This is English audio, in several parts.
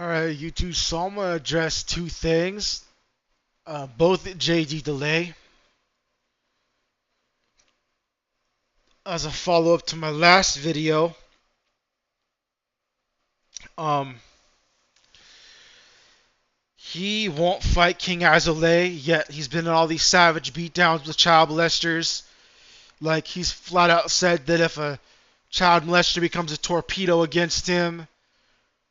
Alright, YouTube, so I'm gonna address two things. Both JD Delay. As a follow up to my last video, um, he won't fight King Azalea, yet he's been in all these savage beatdowns with child molesters. Like, he's flat out said that if a child molester becomes a torpedo against him,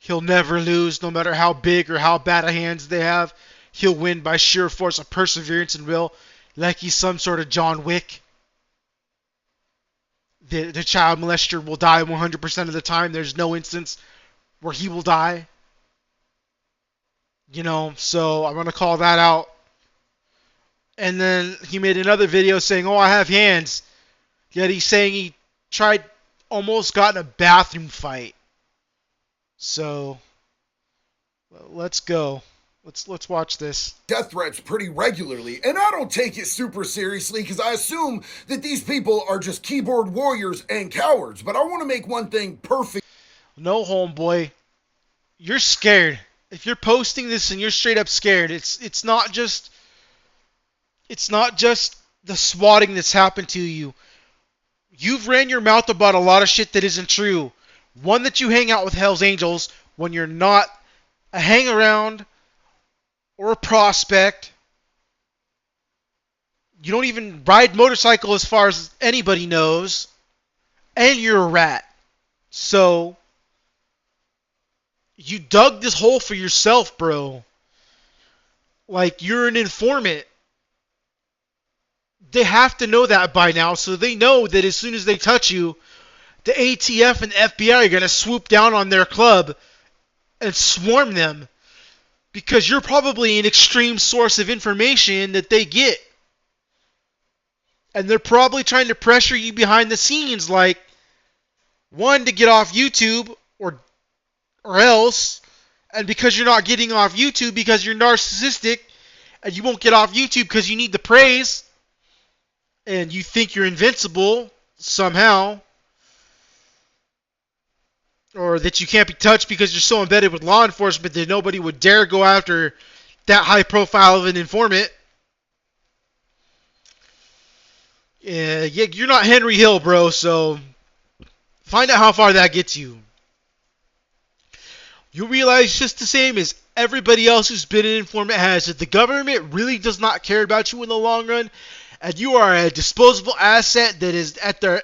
he'll never lose, no matter how big or how bad of hands they have. He'll win by sheer force of perseverance and will, like he's some sort of John Wick. The child molester will die 100% of the time. There's no instance where he will die. So I'm going to call that out. And then he made another video saying, oh, I have hands. Yet he's saying he almost got in a bathroom fight. So, let's go. Let's watch this. Death threats pretty regularly, and I don't take it super seriously because I assume that these people are just keyboard warriors and cowards. But I want to make one thing perfect. No, homeboy, you're scared. If you're posting this and you're straight up scared, it's not just the swatting that's happened to you. You've ran your mouth about a lot of shit that isn't true. One, that you hang out with Hell's Angels when you're not a hang-around or a prospect. You don't even ride motorcycle as far as anybody knows. And you're a rat. So, you dug this hole for yourself, bro. Like, you're an informant. They have to know that by now, so they know that as soon as they touch you, the ATF and the FBI are going to swoop down on their club and swarm them. Because you're probably an extreme source of information that they get. And they're probably trying to pressure you behind the scenes, like, one, to get off YouTube, or else, and because you're not getting off YouTube because you're narcissistic, and you won't get off YouTube because you need the praise, and you think you're invincible somehow, or that you can't be touched because you're so embedded with law enforcement that nobody would dare go after that high profile of an informant. Yeah, you're not Henry Hill, bro, so find out how far that gets you. You realize just the same as everybody else who's been an informant has, that the government really does not care about you in the long run, and you are a disposable asset that is at their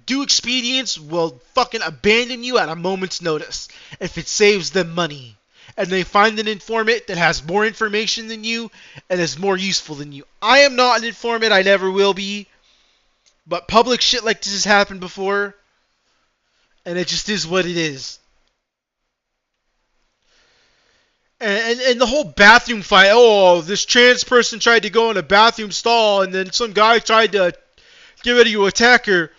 due expedience will fucking abandon you at a moment's notice if it saves them money. And they find an informant that has more information than you and is more useful than you. I am not an informant, I never will be, but public shit like this has happened before, and it just is what it is. And the whole bathroom fight, oh, this trans person tried to go in a bathroom stall and then some guy tried to get ready to attack her.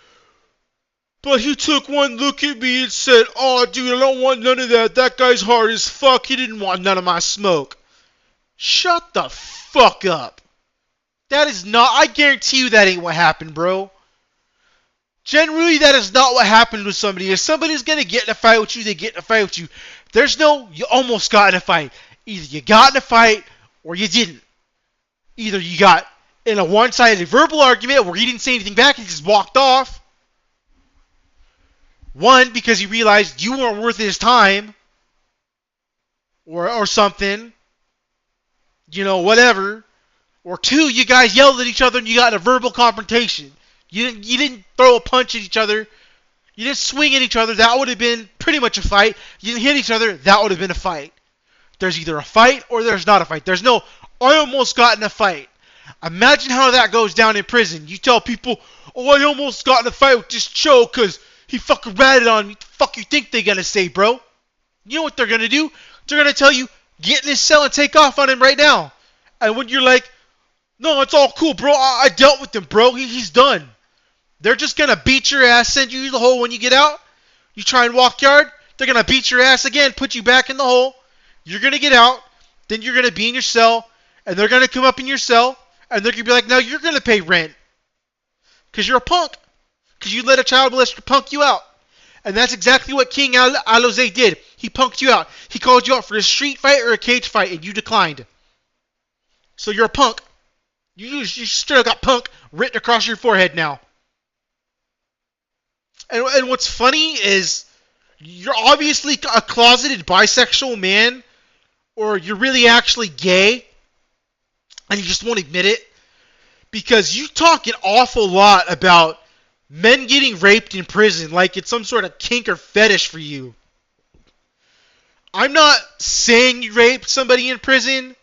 But he took one look at me and said, oh, dude, I don't want none of that. That guy's hard as fuck. He didn't want none of my smoke. Shut the fuck up. That is not, I guarantee you that ain't what happened, bro. Generally, that is not what happened with somebody. If somebody's going to get in a fight with you, they get in a fight with you. There's no, you almost got in a fight. Either you got in a fight or you didn't. Either you got in a one-sided verbal argument where he didn't say anything back and just walked off. One, because he realized you weren't worth his time. Or something. Whatever. Or two, you guys yelled at each other and you got in a verbal confrontation. You didn't throw a punch at each other. You didn't swing at each other. That would have been pretty much a fight. You didn't hit each other. That would have been a fight. There's either a fight or there's not a fight. There's no, I almost got in a fight. Imagine how that goes down in prison. You tell people, oh, I almost got in a fight with this Joe because he fucking ratted on me. What the fuck you think they're going to say, bro? You know what they're going to do? They're going to tell you, get in his cell and take off on him right now. And when you're like, no, it's all cool, bro. I dealt with him, bro. He's done. They're just going to beat your ass, send you to the hole when you get out. You try and walk yard, they're going to beat your ass again, put you back in the hole. You're going to get out, then you're going to be in your cell, and they're going to come up in your cell, and they're going to be like, now you're going to pay rent. Because you're a punk. Because you let a child molester punk you out. And that's exactly what King Alozay did. He punked you out. He called you out for a street fight or a cage fight, and you declined. So you're a punk. You straight up got punk written across your forehead now. And what's funny is you're obviously a closeted bisexual man, or you're really actually gay, and you just won't admit it, because you talk an awful lot about men getting raped in prison like it's some sort of kink or fetish for you. I'm not saying you raped somebody in prison,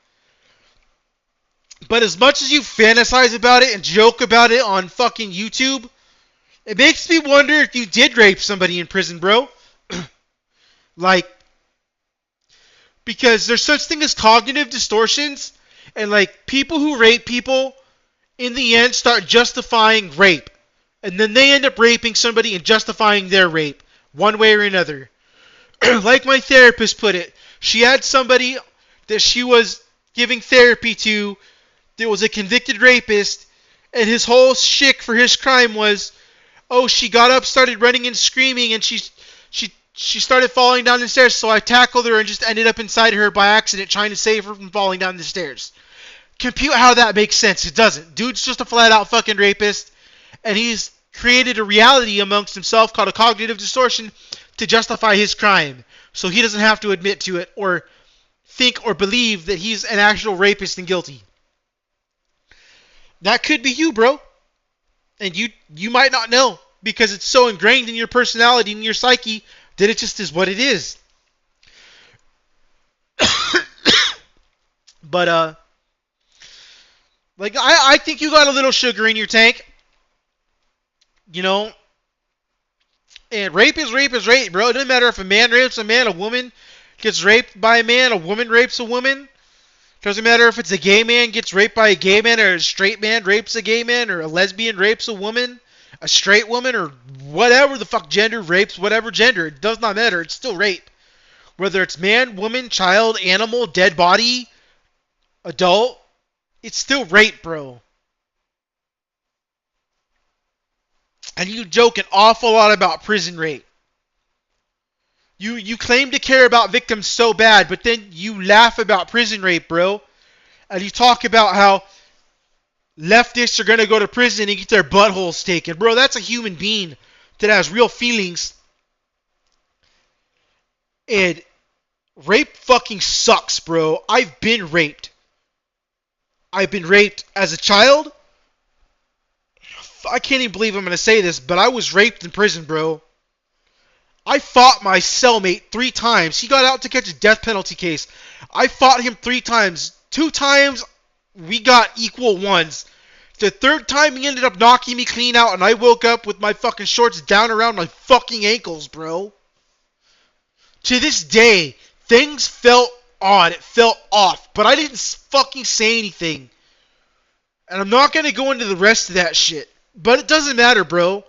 but as much as you fantasize about it and joke about it on fucking YouTube, it makes me wonder if you did rape somebody in prison, bro. Like, because there's such thing as cognitive distortions, and like people who rape people in the end start justifying rape, and then they end up raping somebody and justifying their rape one way or another. Like my therapist put it, she had somebody that she was giving therapy to that was a convicted rapist, and his whole shtick for his crime was, oh, she got up, started running and screaming, and she started falling down the stairs, so I tackled her and just ended up inside her by accident trying to save her from falling down the stairs. Compute how that makes sense. It doesn't. Dude's just a flat-out fucking rapist, and he's created a reality amongst himself called a cognitive distortion to justify his crime, so he doesn't have to admit to it or think or believe that he's an actual rapist and guilty. That could be you, bro. And you might not know, because it's so ingrained in your personality and your psyche that it just is what it is. But like I think you got a little sugar in your tank. You know? And rape is rape, bro. It doesn't matter if a man rapes a man, a woman gets raped by a man, a woman rapes a woman. Doesn't matter if it's a gay man gets raped by a gay man, or a straight man rapes a gay man, or a lesbian rapes a woman, a straight woman, or whatever the fuck gender rapes whatever gender. It does not matter. It's still rape. Whether it's man, woman, child, animal, dead body, adult, it's still rape, bro. And you joke an awful lot about prison rape. You claim to care about victims so bad, but then you laugh about prison rape, bro. And you talk about how leftists are going to go to prison and get their buttholes taken. Bro, that's a human being that has real feelings. And rape fucking sucks, bro. I've been raped. I've been raped as a child. I can't even believe I'm going to say this, but I was raped in prison, bro. I fought my cellmate 3 times. He got out to catch a death penalty case. I fought him 3 times. 2 times, we got equal ones. The 3rd time, he ended up knocking me clean out, and I woke up with my fucking shorts down around my fucking ankles, bro. To this day, things felt odd. It felt off. But I didn't fucking say anything. And I'm not going to go into the rest of that shit. But it doesn't matter, bro.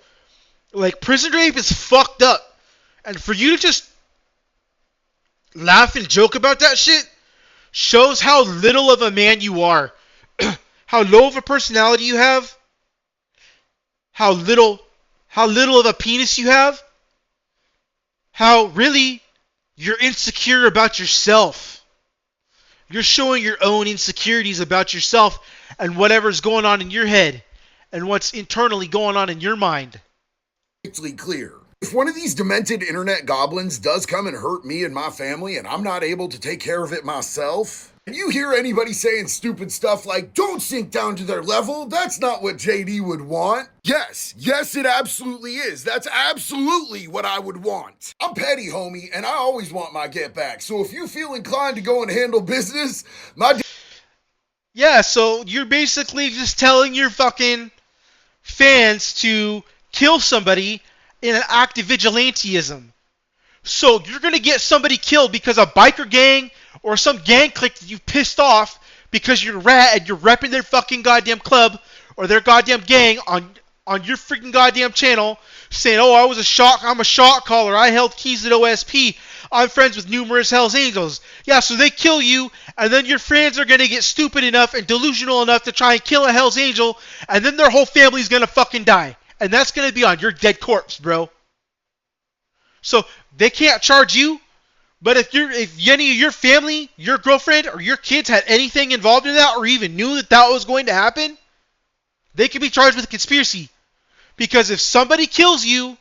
Like, prison rape is fucked up. And for you to just laugh and joke about that shit shows how little of a man you are. How low of a personality you have. How little of a penis you have. How really you're insecure about yourself. You're showing your own insecurities about yourself and whatever's going on in your head and what's internally going on in your mind. It's clear. If one of these demented internet goblins does come and hurt me and my family and I'm not able to take care of it myself, and you hear anybody saying stupid stuff like, don't sink down to their level, that's not what JD would want. Yes, it absolutely is. That's absolutely what I would want. I'm petty, homie, and I always want my get back. So if you feel inclined to go and handle business, yeah, so you're basically just telling your fucking fans to kill somebody in an act of vigilantism. So you're going to get somebody killed because a biker gang or some gang clique that you pissed off because you're a rat and you're repping their fucking goddamn club or their goddamn gang on your freaking goddamn channel saying, oh, I'm a shot caller, I held keys at OSP, I'm friends with numerous Hells Angels. Yeah, so they kill you, and then your friends are going to get stupid enough and delusional enough to try and kill a Hells Angel, and then their whole family's going to fucking die. And that's going to be on your dead corpse, bro. So they can't charge you But if any of your family, your girlfriend, or your kids had anything involved in that, or even knew that that was going to happen, they could be charged with conspiracy. Because if somebody kills you,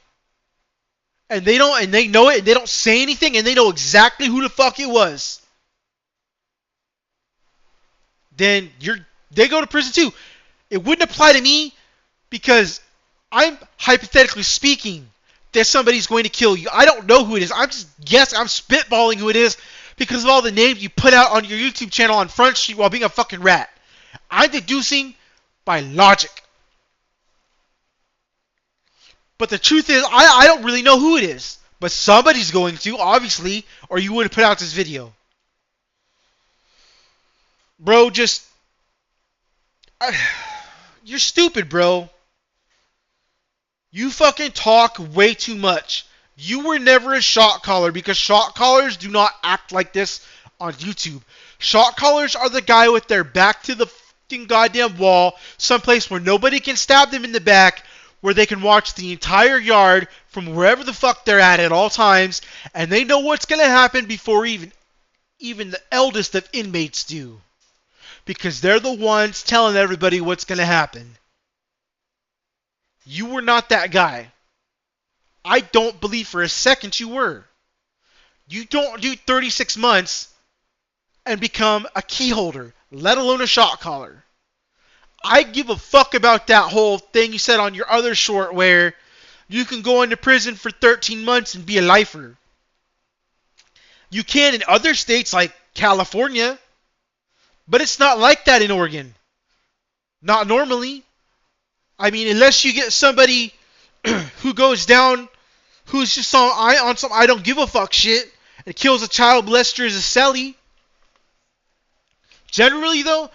and they know it, and they don't say anything, and they know exactly who the fuck it was, then they go to prison too. It wouldn't apply to me because I'm hypothetically speaking that somebody's going to kill you. I don't know who it is. I'm just guessing. I'm spitballing who it is because of all the names you put out on your YouTube channel on Front Street while being a fucking rat. I'm deducing by logic. But the truth is, I don't really know who it is. But somebody's going to, obviously, or you wouldn't put out this video. Bro, you're stupid, bro. You fucking talk way too much. You were never a shot caller because shot callers do not act like this on YouTube. Shot callers are the guy with their back to the fucking goddamn wall, someplace where nobody can stab them in the back, where they can watch the entire yard from wherever the fuck they're at all times, and they know what's going to happen before even the eldest of inmates do. Because they're the ones telling everybody what's going to happen. You were not that guy. I don't believe for a second you were. You don't do 36 months and become a key holder, let alone a shot caller. I give a fuck about that whole thing you said on your other short where you can go into prison for 13 months and be a lifer. You can in other states like California, but it's not like that in Oregon. Not normally. I mean, unless you get somebody who goes down, who's just on some I don't give a fuck shit and kills a child molester as a celly. Generally, though,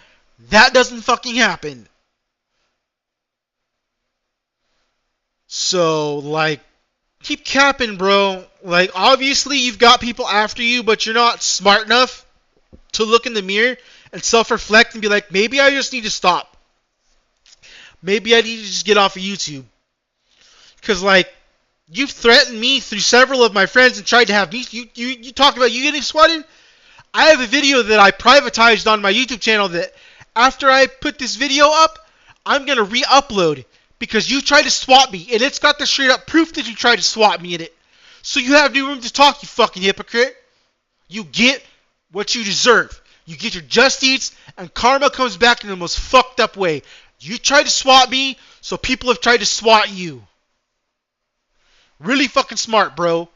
that doesn't fucking happen. So, like, keep capping, bro. Like, obviously, you've got people after you, but you're not smart enough to look in the mirror and self-reflect and be like, maybe I just need to stop. Maybe I need to just get off of YouTube. Because, like, you've threatened me through several of my friends and tried to have me. You talk about you getting swatted? I have a video that I privatized on my YouTube channel that after I put this video up, I'm going to re-upload. Because you tried to swat me. And it's got the straight up proof that you tried to swat me in it. So you have no room to talk, you fucking hypocrite. You get what you deserve. You get your just eats, and karma comes back in the most fucked up way. You tried to swat me, so people have tried to swat you. Really fucking smart, bro.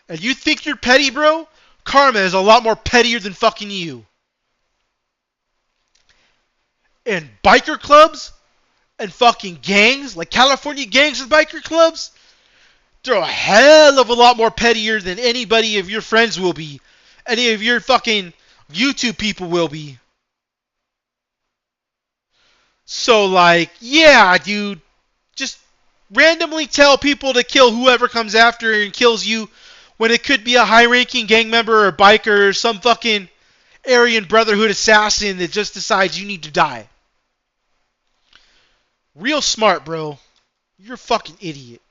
And you think you're petty, bro? Karma is a lot more pettier than fucking you. And biker clubs and fucking gangs, like California gangs and biker clubs, they're a hell of a lot more pettier than anybody of your friends will be. Any of your fucking YouTube people will be. So, like, yeah, dude, just randomly tell people to kill whoever comes after and kills you when it could be a high-ranking gang member or biker or some fucking Aryan Brotherhood assassin that just decides you need to die. Real smart, bro. You're a fucking idiot.